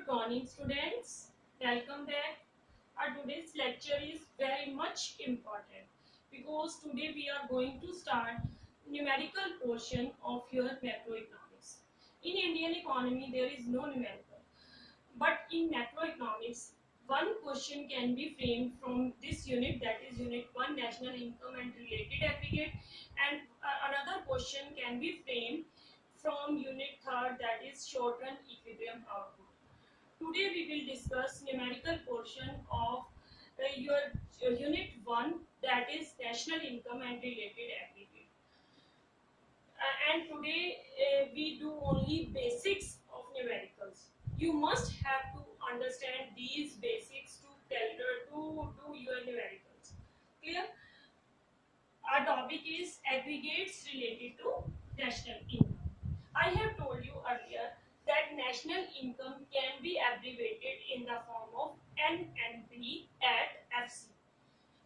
Good morning, students. Welcome back. Our today's lecture is very much important because today we are going to start numerical portion of your macroeconomics. In Indian economy, there is no numerical, but in macroeconomics, one question can be framed from this unit, that is unit 1, national income and related aggregate, and another question can be framed from unit 3rd, that is short run equilibrium output. Today we will discuss numerical portion of your unit 1, that is national income and related aggregate. And today we do only basics of numericals. You must have to understand these basics to do your numericals. Clear? Our topic is aggregates related to national income. I have told you earlier that national income can be abbreviated in the form of NNP at FC.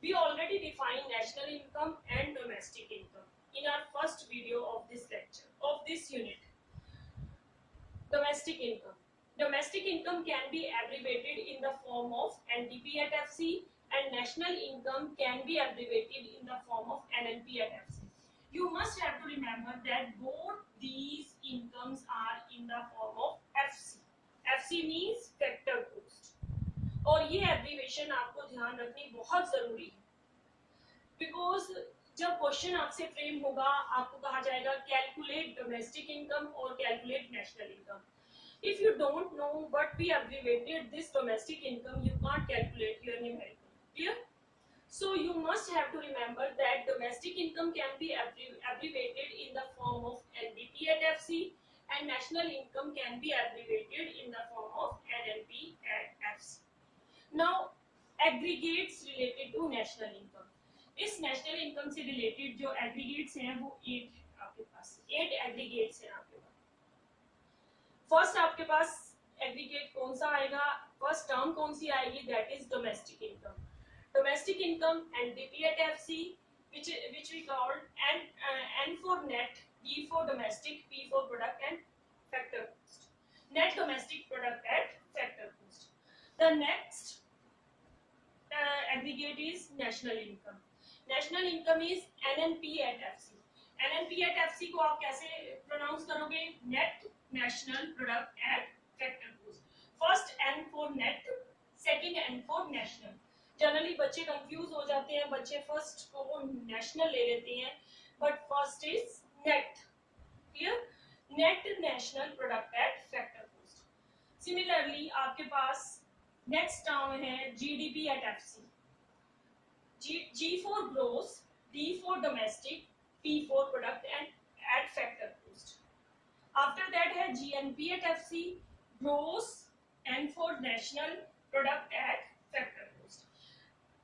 We already defined national income and domestic income in our first video of this lecture, of this unit. Domestic income. Domestic income can be abbreviated in the form of NTP at FC, and national income can be abbreviated in the form of NNP at FC. You must have to remember that both these incomes are in the form of FC. FC means factor cost. और ये abbreviation आपको ध्यान रखनी बहुत जरूरी है, because जब question आपसे फ्रेम होगा आपको कहा जाएगा कैलकुलेट डोमेस्टिक इनकम और calculate national income. If you don't know what we abbreviated this domestic income, you can't calculate your numerical. Clear? So you must have to remember that domestic income can be abbreviated in the form of NBP at FC, and national income can be abbreviated in the form of NNP at FC. Now aggregates related to national income. इस national income से related जो aggregates हैं वो 8 है आपके पास. 8 aggregates हैं आपके पास. First आपके पास एग्रीगेट कौन सा आएगा, फर्स्ट टर्म कौन सी आएगी, that is domestic income. Domestic income NDP at FC which we called N for net, D for domestic, P for product and factor cost. Net domestic product at factor cost. The next aggregate is national income. National income is NNP at FC. NNP at FC को आप कैसे pronounce करोगे, net national product at factor cost. First N for net, second N for national. Generally बच्चे confuse हो जाते हैं, बच्चे first को नेशनल ले लेते हैं, but first is net. Clear? Net national product at factor cost. Similarly आपके पास नेक्स्ट टर्म है GDP at FC. G for gross, D for domestic, P for product and at factor cost. After that है GNP at FC, gross, N for national, product at factor cost.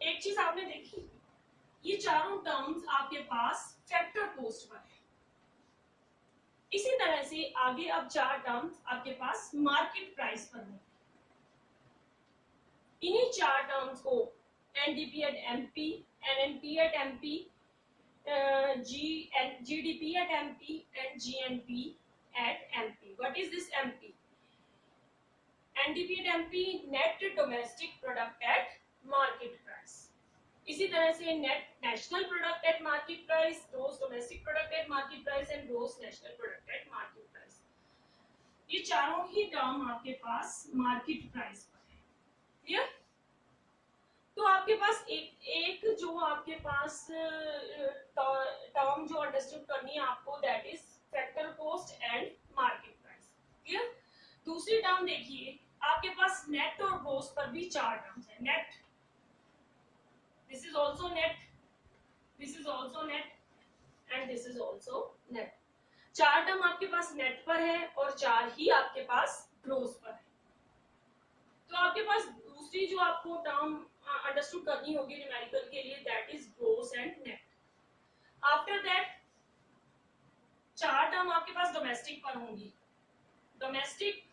एक चीज आपने देखी, ये चारों terms आपके पास factor cost पर है. इसी तरह से आगे अब 4 टर्म्स आपके पास मार्केट प्राइस पर है. इन्हीं 4 टर्म्स को NDP at MP, NNP at MP, GDP at MP and GNP at MP. What is this MP? NDP at MP, net domestic product at market price. इसी तरह से net national product at market price, gross domestic product at market price and gross national product at market price. ये चारों ही term आपके पास market price पर है. Clear? तो आपके पास एक जो आपके पास टर्म जो अंडरस्टूड करनी है आपको, that is factor cost and market price. Clear? दूसरी टर्म देखिए, आपके पास नेट और ग्रोस पर भी 4 टर्म्स है. Net, this is also net, this is also net and this is also net. 4 term आपके पास नेट पर है और 4 ही आपके पास ग्रोस पर है. तो आपके पास दूसरी जो आपको टर्म अंडरस्टूड करनी होगी न्यूमेरिकल के लिए, that is gross and net. After that 4 term आपके पास डोमेस्टिक पर होंगी. डोमेस्टिक,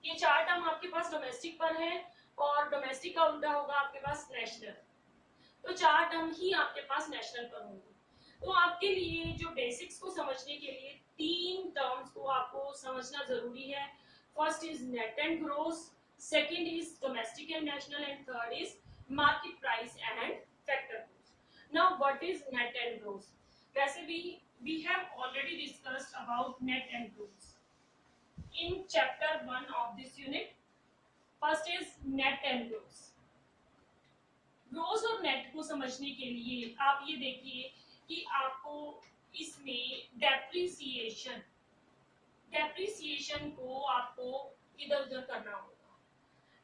ये 4 टर्म आपके पास डोमेस्टिक पर है और डोमेस्टिक का उल्टा होगा आपके पास नेशनल. तो 4 टर्म ही आपके पास नेशनल पर होंगी. तो आपके लिए जो बेसिक्स को समझने के लिए 3 टर्म्स को आपको समझना जरूरी है. First is net and gross, second is domestic and national, and third is market price and factor cost. Now what is net and gross? वैसे we have already discussed about net and gross in chapter 1 of this unit. First is net and gross. Gross और net को समझने के लिए आप ये देखिए कि आपको इसमें डेप्रिसिएशन को आपको इधर उधर करना होगा.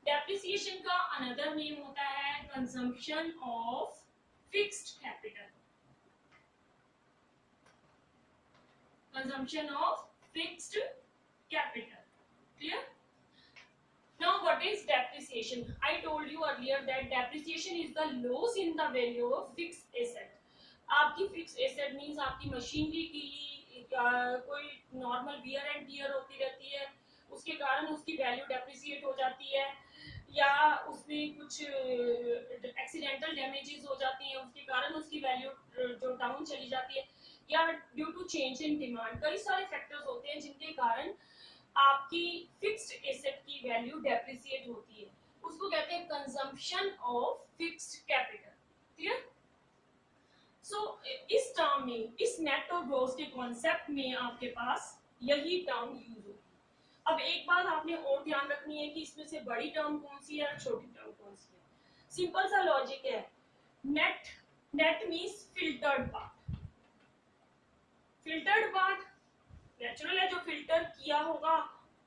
डेप्रिसिएशन का अनदर नेम होता है consumption of fixed capital. Consumption of fixed capital. Clear? Now what is depreciation? I told you earlier that depreciation is the loss in the value of fixed asset. आपकी fixed asset means आपकी machinery की कोई normal wear and tear होती रहती है, उसके कारण उसकी वैल्यू डेप्रिसिएट हो जाती है, या उसमें कुछ एक्सीडेंटल डैमेजेस हो जाती हैं, उसके कारण उसकी वैल्यू जो डाउन चली जाती है, या due to change in demand. कई सारे फैक्टर्स होते हैं जिनके कारण आपकी फिक्स्ड एसेट की वैल्यू डेप्रिसिएट होती है. उसको कहते हैं consumption of fixed capital. Clear? So इस टर्म में, इस नेट और ग्रॉस के कॉन्सेप्ट में आपके पास यही टर्म यूज होगी. अब एक बात आपने और ध्यान रखनी है कि इसमें से बड़ी टर्म कौन सी है और छोटी टर्म कौन सी है. सिंपल सा लॉजिक है. Net means filtered part. Filtered part natural है, जो फिल्टर किया होगा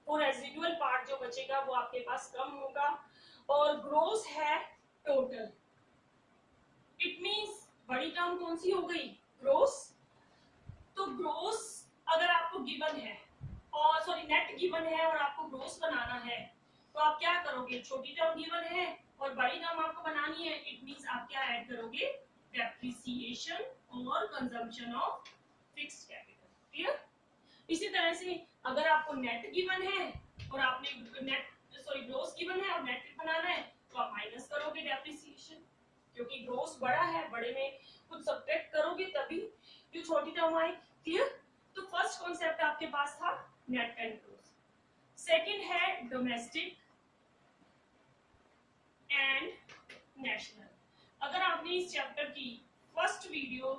वो रेजिडुअल पार्ट जो बचेगा वो आपके पास कम होगा. और ग्रोस है टोटल. इट मींस बड़ी टर्म कौन सी हो गई? ग्रोस. तो ग्रोस अगर आपको गिवन है और सॉरी नेट गिवन है और आपको ग्रोस बनाना है तो आप क्या करोगे? छोटी टर्म गिवन है और बड़ी टर्म आपको बनानी है. इट मींस आप क्या ऐड करोगे? डेप्रिसिएशन और consumption of fixed capital. Clear? इसी तरह से अगर आपको नेट गिवन है और आपने ग्रोस गिवन है और नेट बनाना है तो आप माइनस करोगे डेप्रिसिएशन, क्योंकि ग्रोस बड़ा है, बड़े में कुछ सब्ट्रैक्ट करोगे तभी जो छोटी टर्म आए. क्लियर? तो फर्स्ट कॉन्सेप्ट आपके पास था नेट एंड ग्रोस. सेकंड है डोमेस्टिक एंड नेशनल. अगर आपने इस चैप्टर की फर्स्ट वीडियो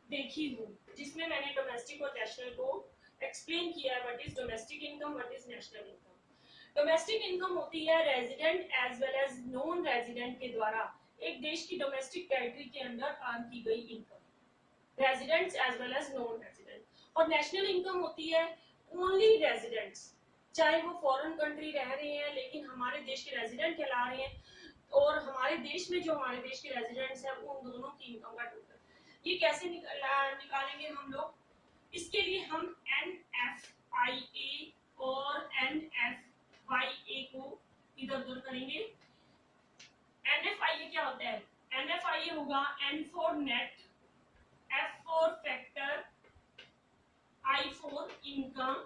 देखी हो जिसमें मैंने डोमेस्टिक और नेशनल को एक्सप्लेन किया है, what is domestic income, what is national income. Domestic income होती है resident as well as non resident के द्वारा एक देश की डोमेस्टिक टेरिटरी के अंदर अर्न की गई income, residents as well as non resident. और नेशनल इनकम होती है ओनली रेजिडेंट्स, चाहे वो फॉरेन कंट्री रह रहे हैं लेकिन हमारे देश के रेजिडेंट कहला रहे हैं, और हमारे देश में जो हमारे देश के रेजिडेंट्स हैं उन दोनों की इनकम का टोटल. ये कैसे निकालेंगे हम लोग? इसके लिए हम NFIA और NFYA को इधर उधर करेंगे. NFIA क्या होता है? NFIA होगा N for net, F for factor, I for income,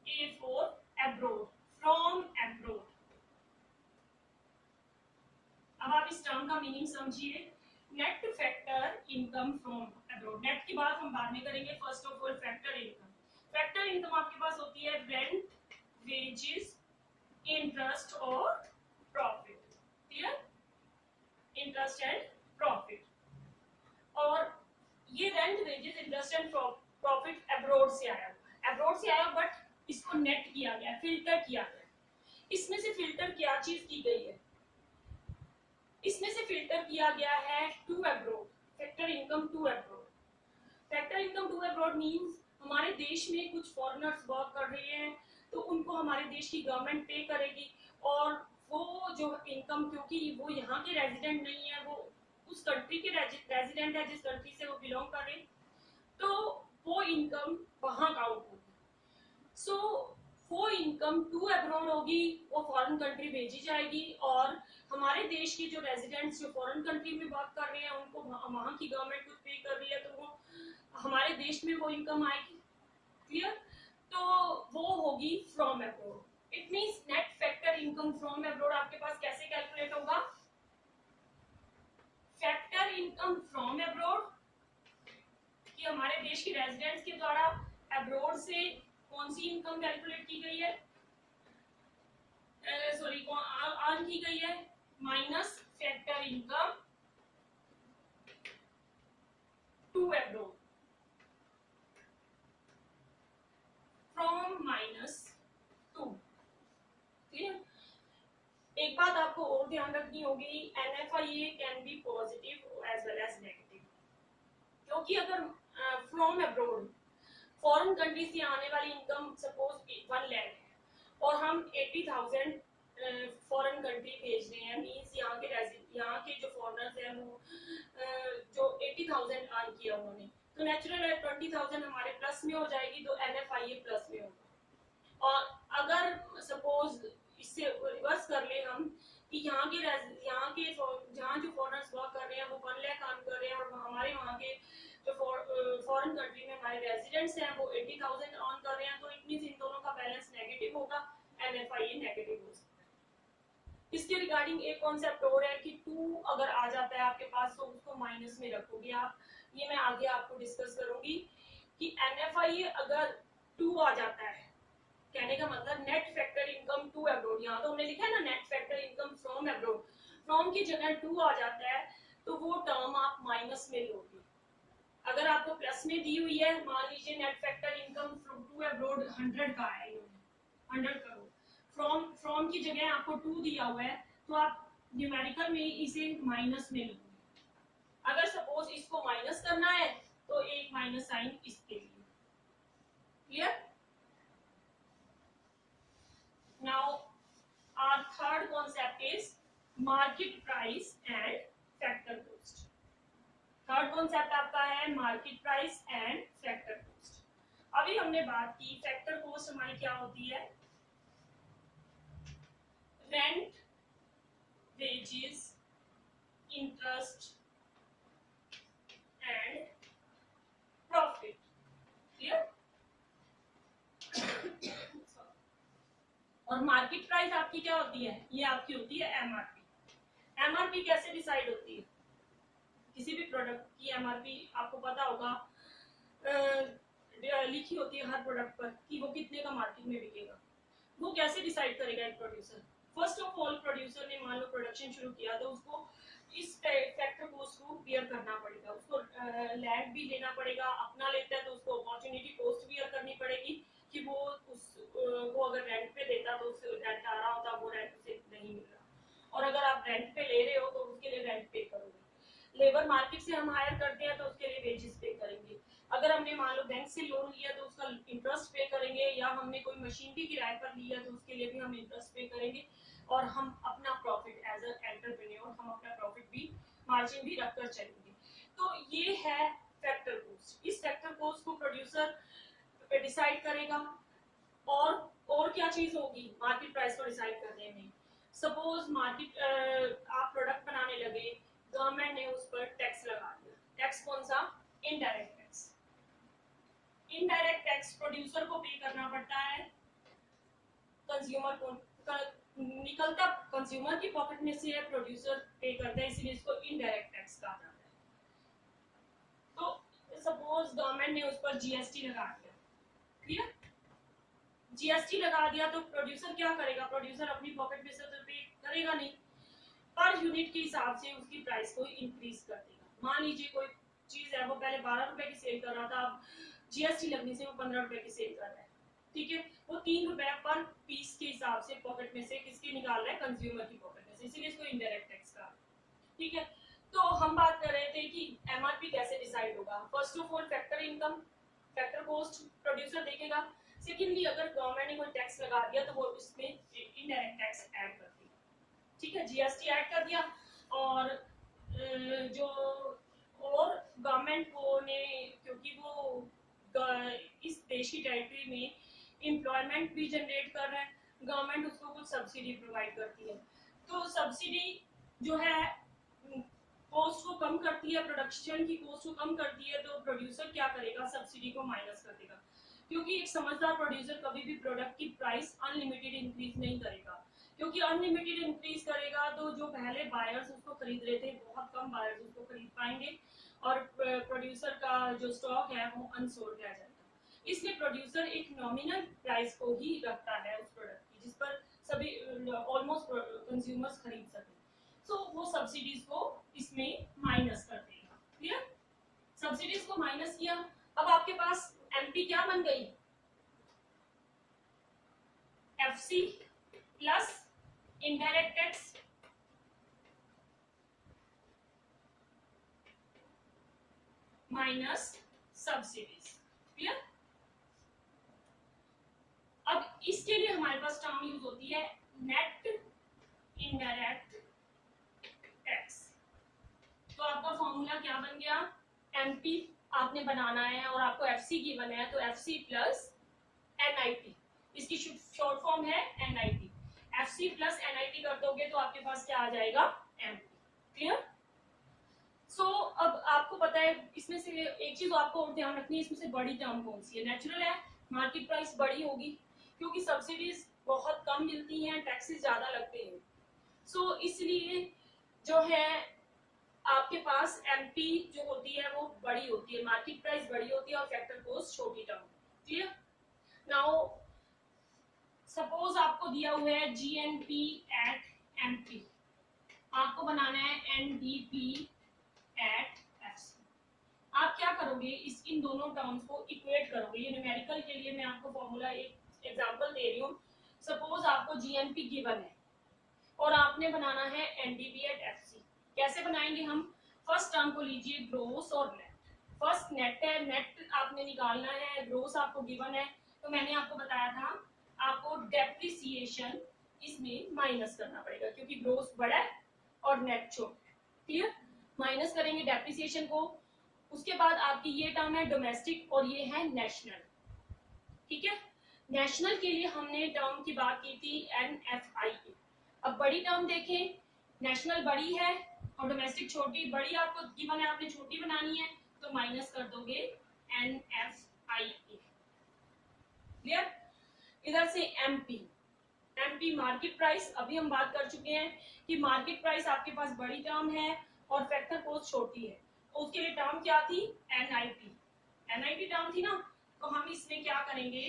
A for abroad, from abroad. अब आप इस टर्म का मीनिंग समझिए. Net factor income from abroad. Net की बात हम बाद में करेंगे. First of all factor income. Factor income आपके पास होती है रेंट, वेजेस, इंटरेस्ट और profit. Clear? Interest and profit. और ये rent, wages, interest and profit abroad से आया. अब्रोड से आया बट इसको नेट किया गया, फिल्टर किया गया. इसमें से फिल्टर क्या चीज की गई है? इसमें से फिल्टर किया गया है to abroad, factor income to abroad. Factor income to abroad means हमारे देश में कुछ फॉरेनर्स वर्क कर रहे हैं तो उनको हमारे देश की गवर्नमेंट पे करेगी, और वो जो इनकम, क्योंकि वो यहाँ के रेजिडेंट नहीं है, वो उस कंट्री के रेजिडेंट है जिस कंट्री से वो बिलोंग कर रहे हैं, तो वो इनकम वहां काउंट होगी. सो वो इनकम टू अब्रोड होगी, वो फॉरेन कंट्री भेजी जाएगी, और हमारे देश के जो रेजिडेंट्स जो फॉरेन कंट्री में वर्क कर रहे हैं उनको वहां की गवर्नमेंट कुछ पे कर रही है तो वो हमारे देश में वो इनकम आएगी. क्लियर? तो वो होगी from abroad. It means net factor income from abroad आपके पास कैसे कैलकुलेट होगा? फैक्टर इनकम फ्रॉम अब्रोड कि हमारे देश के रेजिडेंट्स के द्वारा अब्रोड से कौन सी इनकम कैलकुलेट की गई है, सॉरी अर्न की गई है, minus factor income to abroad from minus to. Clear? एक बात आपको और ध्यान रखनी होगी, NFIA can be positive as well as negative, क्योंकि अगर फ्रॉम अब्रॉड फॉरेन कंट्री से आने वाली इनकम सपोज 1 लाख है और हम 80,000 फॉरेन कंट्री भेज रहे हैं, मींस यहाँ के जो फॉरेनर्स हैं वो जो 80,000 अर्न किया उन्होंने, तो नेचुरल है 20,000 हमारे प्लस में हो जाएगी, तो NFIA प्लस में होगा। और अगर सपोज इससे रिवर्स कर ले हम कि यहाँ के जहाँ जो फॉरेनर्स वर्क कर रहे हैं वो 1 लाख अर्न कर रहे हैं और हमारे वहाँ के जो फॉरेन कंट्री में हमारे रेजिडेंट्स हैं वो 80,000 अर्न कर रहे हैं, तो इट मींस इन दोनों का बैलेंस नेगेटिव होगा, NFIA नेगेटिव हो सकता है। इसके रिगार्डिंग एक कॉन्सेप्ट और है कि 2 अगर आ जाता है आपके पास तो उसको माइनस में रखोगे आप, ये मैं आगे आपको डिस्कस करूंगी कि NFIA अगर 2 आ जाता है, कहने का मतलब net factor income to abroad, यहाँ तो हमने लिखा है ना net factor income from abroad, from की जगह 2 आ जाता है तो वो टर्म आप माइनस में लोगे। अगर आपको प्लस में दी हुई है, मान लीजिए net factor income from to abroad 100 का है, 100 करोड़, फ्रॉम की जगह आपको 2 दिया हुआ है तो आप न्यूमेरिकल में इसे माइनस में लोगे। अगर सपोज इसको माइनस करना है तो एक माइनस साइन इसके लिए। Clear? Now our third concept is market price and factor cost. Third concept आपका है market price and factor cost. अभी हमने बात की फैक्टर कॉस्ट हमारी क्या होती है, rent, wages, interest and profit. Clear? और मार्केट प्राइस आपकी क्या होती है, ये आपकी होती है MRP। MRP कैसे डिसाइड होती है, किसी भी प्रोडक्ट की MRP आपको पता होगा लिखी होती है हर प्रोडक्ट पर कि वो कितने का मार्केट में बिकेगा। वो कैसे डिसाइड करेगा एक producer, first of all producer ने मान लो प्रोडक्शन शुरू किया तो उसको इस फैक्टर कॉस्ट को बियर करना पड़ेगा, उसको लैंड भी लेना पड़ेगा, अपना लेता है तो उसको अपॉर्चुनिटी कॉस्ट बियर करनी पड़ेगी कि वो अगर रेंट पे देता तो उससे रेंट आ रहा होता, वो रेंट उसे नहीं मिल रहा, और अगर आप रेंट पे ले रहे हो तो उसके लिए रेंट पे करोगे। लेबर मार्केट से हम हायर करते हैं तो उसके लिए वेजेस पे करेंगे, अगर हमने मान लो बैंक से लोन लिया तो उसका इंटरेस्ट पे करेंगे, या हमने कोई मशीन भी किराए पर लिया तो उसके लिए भी हम इंटरेस्ट पे करेंगे, और हम अपना प्रॉफिट एज अ एंटरप्रेन्योर हम अपना प्रॉफिट भी मार्जिन भी रखकर चलेंगे। तो ये है फैक्टर कॉस्ट। इस फैक्टर कॉस्ट को प्रोड्यूसर डिसाइड करेगा। और क्या चीज होगी मार्केट प्राइस को डिसाइड करने में, सपोज मार्केट आप प्रोडक्ट बनाने लगे, गवर्नमेंट ने उस पर टैक्स लगा दिया, टैक्स कौन सा, indirect tax. Indirect tax producer को पे करना पड़ता है, कंज्यूमर को निकलता कंज्यूमर की पॉकेट में से है, प्रोड्यूसर पे करता है, इसीलिए इसको इनडायरेक्ट टैक्स कहा जाता है। तो सपोज गवर्नमेंट ने उस पर GST लगा दिया, क्लियर, GST लगा दिया तो प्रोड्यूसर क्या करेगा, प्रोड्यूसर अपनी पॉकेट में से तो पे करेगा नहीं, पर यूनिट के हिसाब से उसकी प्राइस को इंक्रीज कर देगा। मान लीजिए कोई चीज है वो पहले 12 रुपए की सेल कर रहा था, अब GST लगने से वो 15 रुपए की सेल कर रहा है, ठीक है, वो 3 रुपए पर पीस के हिसाब से पॉकेट में से किसकी निकाल रहा है, कंज्यूमर की पॉकेट में से, इसीलिए इसको इनडायरेक्ट टैक्स कहा। ठीक है, तो हम बात कर रहे थे कि MRP कैसे डिसाइड होगा। First of all factor income, factor cost producer देखेगा। सेकेंडली अगर गवर्नमेंट ने कोई टैक्स लगा दिया तो वो इसमें इनडायरेक्ट टैक्स ऐड कर देगा, ठीक है, GST ऐड कर दिया, और जो और गवर्नमेंट को ने क्योंकि वो इस देश की टेरिटरी में एम्प्लॉयमेंट भी जनरेट कर रहा है, गवर्नमेंट उसको कुछ सब्सिडी प्रोवाइड करती है, तो सब्सिडी जो है कॉस्ट को कम करती है, प्रोडक्शन की कॉस्ट को कम करती है, तो प्रोड्यूसर क्या करेगा, सब्सिडी को माइनस कर देगा, क्योंकि एक समझदार प्रोड्यूसर कभी भी प्रोडक्ट की प्राइस अनलिमिटेड इंक्रीज नहीं करेगा, क्योंकि अनलिमिटेड इंक्रीज करेगा तो जो पहले बायर्स उसको खरीद रहे थे बहुत कम बायर्स उसको खरीद पाएंगे और प्रोड्यूसर का जो स्टॉक है वो अनसोल्ड रह जाएगा। इसमें प्रोड्यूसर एक नॉमिनल प्राइस को ही रखता है उस प्रोडक्ट की, जिस पर सभी ऑलमोस्ट कंज्यूमर्स खरीद सके। सो वो सब्सिडीज को इसमें माइनस कर देगा। क्लियर? सब्सिडीज को माइनस किया, अब आपके पास एमपी क्या बन गई, FC plus indirect tax minus subsidies. Clear? अब इसके लिए हमारे पास टर्म यूज होती है नेट इनडायरेक्ट टैक्स। तो आपका फॉर्मूला क्या बन गया, एमपी आपने बनाना है और आपको एफसी गिवन है, तो एफसी प्लस एनआईटी, इसकी शॉर्ट फॉर्म है एनआईटी। एफसी प्लस एनआईटी कर दोगे तो आपके पास क्या आ जाएगा, एमपी। क्लियर? सो अब आपको पता है इसमें से एक चीज आपको और ध्यान रखनी है, इसमें से बड़ी टर्म कौन सी है। नेचुरल है मार्केट प्राइस बड़ी होगी, क्योंकि सब्सिडीज बहुत कम मिलती हैं, टैक्सेस ज्यादा लगते हैं। सो इसलिए जो है आपके पास एमपी जो होती है वो बड़ी होती है, मार्केट प्राइस बड़ी होती है और फैक्टर कॉस्ट छोटी टर्म। क्लियर? नाउ सपोज आपको दिया हुआ है जीएनपी एट एमपी, आपको बनाना है एनडीपी एट एफसी। आप क्या करोगे, इन दोनों टर्म्स को इक्वेट करोगे। ये न्यूमेरिकल के लिए मैं आपको फॉर्मूला एक एग्जांपल दे रही हूँ। सपोज आपको जीएनपी गिवन है और आपने बनाना है एनडीपी एट एफसी। कैसे बनाएंगे हम, फर्स्ट टर्म को लीजिए ग्रोस और नेट। फर्स्ट नेट है, नेट आपने निकालना है, ग्रोस आपको गिवन है, तो मैंने आपको बताया था आपको डेप्रिसिएशन इसमें माइनस करना पड़ेगा, क्योंकि ग्रोस बड़ा है और नेट छोटा है। क्लियर? माइनस करेंगे डेप्रिसिएशन को, उसके बाद आपकी ये टर्म है डोमेस्टिक और ये है नेशनल। ठीक है? नेशनल के लिए हमने टर्म की बात की थी एनएफआई। अब बड़ी टर्म देखें, नेशनल बड़ी है और डोमेस्टिक छोटी। बड़ी आपको गिवन है, आपने छोटी बनानी है, तो माइनस कर दोगे एनएफआई। क्लियर? इधर से एमपी, एमपी मार्केट प्राइस, अभी हम बात कर चुके हैं कि मार्केट प्राइस आपके पास बड़ी टर्म है और फैक्टर कॉस्ट छोटी है, तो उसके लिए टर्म क्या थी, एनआईटी। एनआईटी टर्म थी ना, तो हम इसमें क्या करेंगे,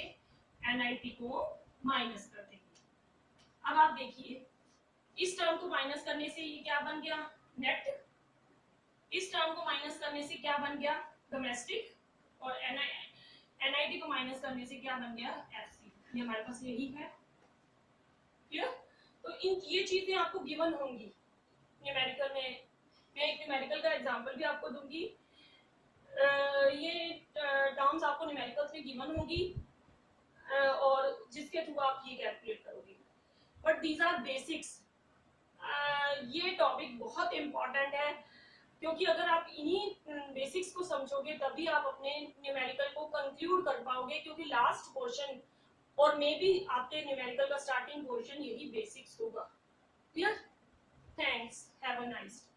एनआईटी को माइनस कर देंगे। अब आप देखिए इस टर्म को माइनस करने से ये क्या बन गया, नेट। इस टर्म को माइनस करने से क्या बन गया, डोमेस्टिक, और एनआईटी को माइनस करने से क्या बन गया, एफसी। ये हमारे पास यही है। क्लियर? तो ये चीजें आपको गिवन होंगी न्यूमेरिकल में। मैं एक न्यूमेरिकल का एग्जांपल भी आपको दूंगी। ये टर्म्स आपको न्यूमेरिकल्स में गिवन होगी और जिसके थ्रू आप ये कैलकुलेट करोगे। But these our basics. ये टॉपिक बहुत इंपॉर्टेंट है, क्योंकि अगर आप इन्हीं बेसिक्स को समझोगे तभी आप अपने न्यूमेरिकल को कंक्लूड कर पाओगे, क्योंकि लास्ट पोर्शन और मे बी आपके न्यूमेरिकल का स्टार्टिंग पोर्शन यही बेसिक्स होगा। Clear? Thanks, have a nice day.